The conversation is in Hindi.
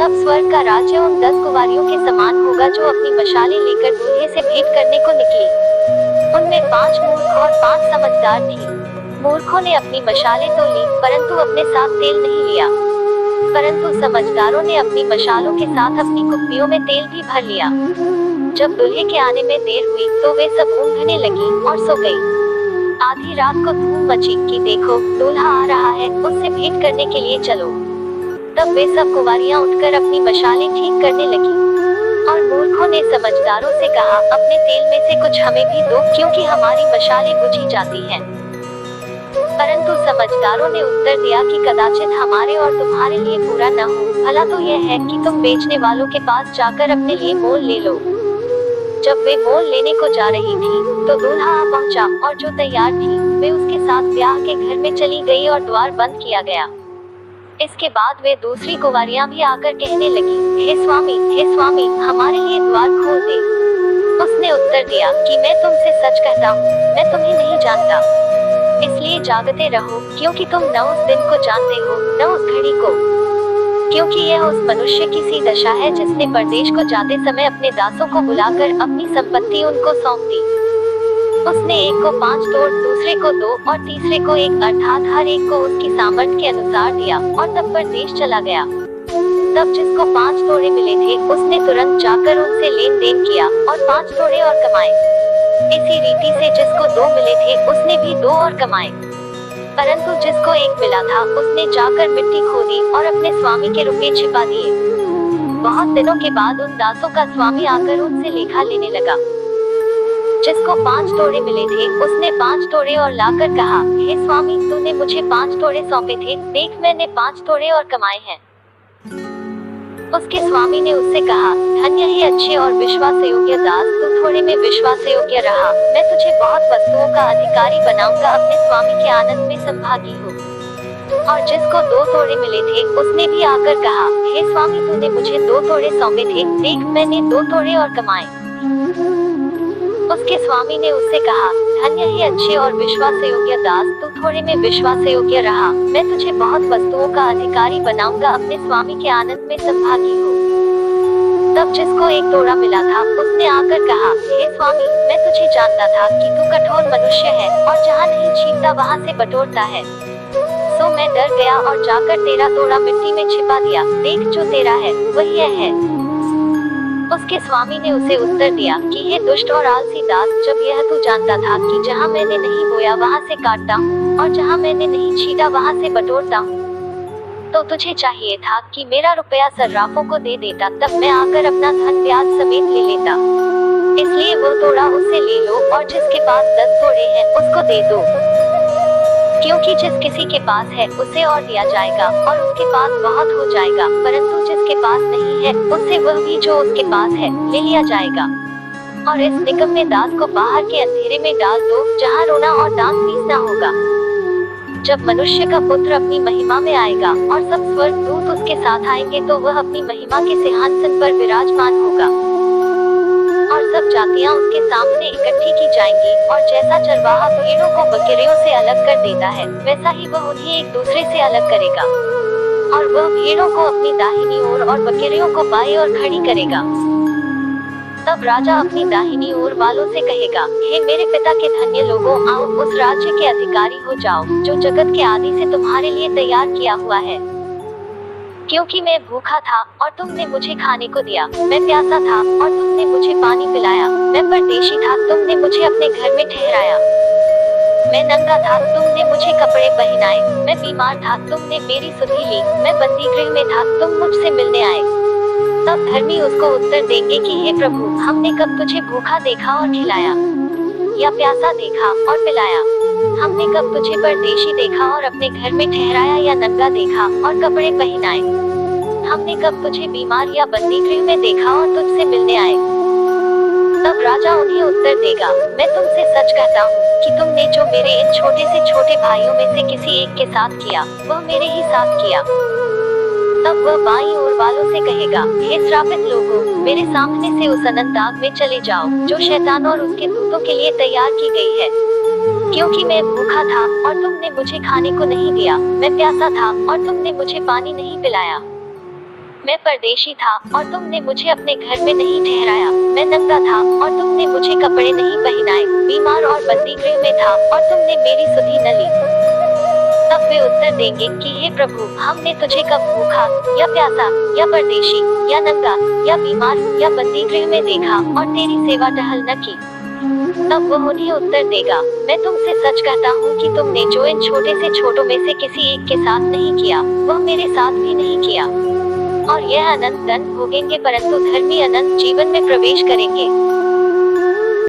तब स्वर्ग का राज्य उन 10 कुंवारियों के समान होगा जो अपनी मशालें लेकर दूल्हे से भेंट करने को निकली। उनमें 5 मूर्ख और 5 समझदार थी। मूर्खों ने अपनी मशालें तो ली, परंतु अपने साथ तेल नहीं लिया। परंतु समझदारों ने अपनी मशालों के साथ अपनी कुप्पियों में तेल भी भर लिया। जब दूल्हे के आने में देर हुई, तो वे सब ऊँघने लगी और सो गई। आधी रात को धूम मची कि देखो, दूल्हा आ रहा है, उससे भेंट करने के लिए चलो। तब वे सब कुंवारियां उठकर अपनी मशालें ठीक करने लगी। और मूर्खों ने समझदारों से कहा, अपने तेल में से कुछ हमें भी दो, क्योंकि हमारी मशालें बुझी जाती हैं। परंतु समझदारों ने उत्तर दिया कि कदाचित हमारे और तुम्हारे लिए बुरा न हो, भला तो यह है कि तुम बेचने वालों के पास जाकर अपने लिए मोल ले लो। जब वे मोल लेने को जा रही थी, तो दूल्हा आ पहुंचा, और जो तैयार थी, वे उसके साथ ब्याह के घर में चली गई और द्वार बंद किया गया। इसके बाद वे दूसरी कुंवारियां भी आकर कहने लगी, हे स्वामी, हमारे लिए द्वार खोल दे। उसने उत्तर दिया कि मैं तुमसे सच कहता हूँ, मैं तुम्हें नहीं जानता। इसलिए जागते रहो, क्योंकि तुम न उस दिन को जानते हो, न उस घड़ी को। क्योंकि यह उस मनुष्य की सी दशा है जिसने परदेश को जाते समय अपने दासों को बुलाकर अपनी संपत्ति उनको सौंप दी। उसने एक को 5 तोड़, दूसरे को 2 और तीसरे को 1, अर्थात हर एक को उसकी सामर्थ्य के अनुसार दिया, और तब परदेश चला गया। तब जिसको 5 तोड़े मिले थे, उसने तुरंत जाकर उनसे लेन देन किया और 5 तोड़े और कमाए। इसी रीति से जिसको 2 मिले थे, उसने भी 2 और कमाए। परंतु जिसको 1 मिला था, उसने जाकर मिट्टी खोदी और अपने स्वामी के रुपए छिपा दिए। बहुत दिनों के बाद उन दासों का स्वामी आकर उनसे लेखा लेने लगा। जिसको 5 तोड़े मिले थे, उसने 5 तोड़े और लाकर कहा, हे स्वामी, तूने मुझे 5 तोड़े सौंपे थे, देख मैंने 5 तोड़े और कमाए हैं। उसके स्वामी ने उससे कहा, धन्य है अच्छे और विश्वास योग्य दास, तू थोड़े में विश्वास योग्य रहा, मैं तुझे बहुत वस्तुओं का अधिकारी बनाऊंगा, अपने स्वामी के आनंद में संभागी हो। और जिसको 2 तोड़े मिले थे, उसने भी आकर कहा, हे स्वामी, तूने मुझे 2 तोड़े सौंपे थे, देख मैंने 2 तोड़े और कमाए। उसके स्वामी ने उससे कहा, धन्य है अच्छे और विश्वास योग्य दास, तू थोड़े में विश्वास योग्य रहा, मैं तुझे बहुत वस्तुओं का अधिकारी बनाऊंगा, अपने स्वामी के आनंद में संभागी हो। तब जिसको 1 तोड़ा मिला था, उसने आकर कहा, हे स्वामी, मैं तुझे जानता था कि तू कठोर मनुष्य है, और जहाँ नहीं छीनता वहाँ से बटोरता है। सो मैं डर गया और जाकर तेरा तोड़ा मिट्टी में छिपा दिया, देख जो तेरा है, वही यह है। उसके स्वामी ने उसे उत्तर दिया कि हे दुष्ट और आलसी दास, जब यह तू जानता था कि जहाँ मैंने नहीं बोया वहाँ से काटता हूँ, और जहाँ मैंने नहीं छीटा वहाँ से बटोरता हूँ, तो तुझे चाहिए था कि मेरा रुपया सर्राफों को दे देता, तब मैं आकर अपना धन ब्याज समेत ले लेता। इसलिए वो तोड़ा उससे ले लो, और जिसके पास 10 तोड़े हैं, उसको दे दो। क्योंकि जिस किसी के पास है, उसे और दिया जाएगा, और उसके पास बहुत हो जाएगा, परंतु जिसके पास नहीं है, उससे वह भी जो उसके पास है, ले लिया जाएगा। और इस निकम्मे दास को बाहर के अंधेरे में डाल दो, जहाँ रोना और दांत पीसना होगा। जब मनुष्य का पुत्र अपनी महिमा में आएगा, और सब स्वर्गदूत उसके साथ आएंगे, तो वह अपनी महिमा के सिंहासन पर विराजमान होगा। और सब जातियां उसके सामने इकट्ठी की जाएंगी, और जैसा चरवाहा भेड़ों को बकरियों से अलग कर देता है, वैसा ही वह उन्हें एक दूसरे से अलग करेगा। और वह भेड़ों को अपनी दाहिनी ओर और बकरियों को बाईं ओर खड़ी करेगा। तब राजा अपनी दाहिनी ओर वालों से कहेगा, हे मेरे पिता के धन्य लोगों, आओ उस राज्य के अधिकारी हो जाओ, जो जगत के आदि से तुम्हारे लिए तैयार किया हुआ है। क्योंकि मैं भूखा था और तुमने मुझे खाने को दिया, मैं प्यासा था और तुमने मुझे पानी पिलाया, मैं परदेशी था, तुमने मुझे अपने घर में ठहराया, मैं नंगा था, तुमने मुझे कपड़े पहनाए, मैं बीमार था, तुमने मेरी सुधि ली, मैं बंदीगृह में था, तुम मुझसे मिलने आए। तब धर्मी उसको उत्तर देंगे कि हे प्रभु, हमने कब तुझे भूखा देखा और खिलाया, या प्यासा देखा और पिलाया? हमने कब तुझे परदेशी देखा और अपने घर में ठहराया, या नंगा देखा और कपड़े पहनाए? हमने कब तुझे बीमार या बंदीगृह में देखा और तुझसे मिलने आए? तब राजा उन्हें उत्तर देगा, मैं तुमसे सच कहता हूँ कि तुमने जो मेरे इन छोटे से छोटे भाइयों में से किसी एक के साथ किया, वह मेरे ही साथ किया। तब वह बाईं ओर वालों से कहेगा, हे श्रापित लोगों, मेरे सामने से उस अनंत आग में चले जाओ, जो शैतान और उसके दूतों के लिए तैयार की गई है। क्योंकि मैं भूखा था और तुम तुमने मुझे खाने को नहीं दिया। मैं प्यासा था और तुमने मुझे पानी नहीं पिलाया। मैं परदेशी था और तुमने मुझे अपने घर में नहीं ठहराया। मैं नंगा था और तुमने मुझे कपड़े नहीं पहनाए। बीमार और बंदी गृह में था और तुमने मेरी सुधि न ली। तब वे उत्तर देंगे कि हे प्रभु, हमने तुझे कब भूखा या प्यासा या परदेशी या नंगा या बीमार या बंदी गृह में देखा और तेरी सेवा टहल न की। तब वह उन्हें उत्तर देगा, मैं तुमसे सच कहता हूँ कि तुमने जो इन छोटे से छोटों में से किसी एक के साथ नहीं किया, वह मेरे साथ भी नहीं किया। और यह अनंत दंड भोगेंगे, परंतु धर्मी अनंत जीवन में प्रवेश करेंगे।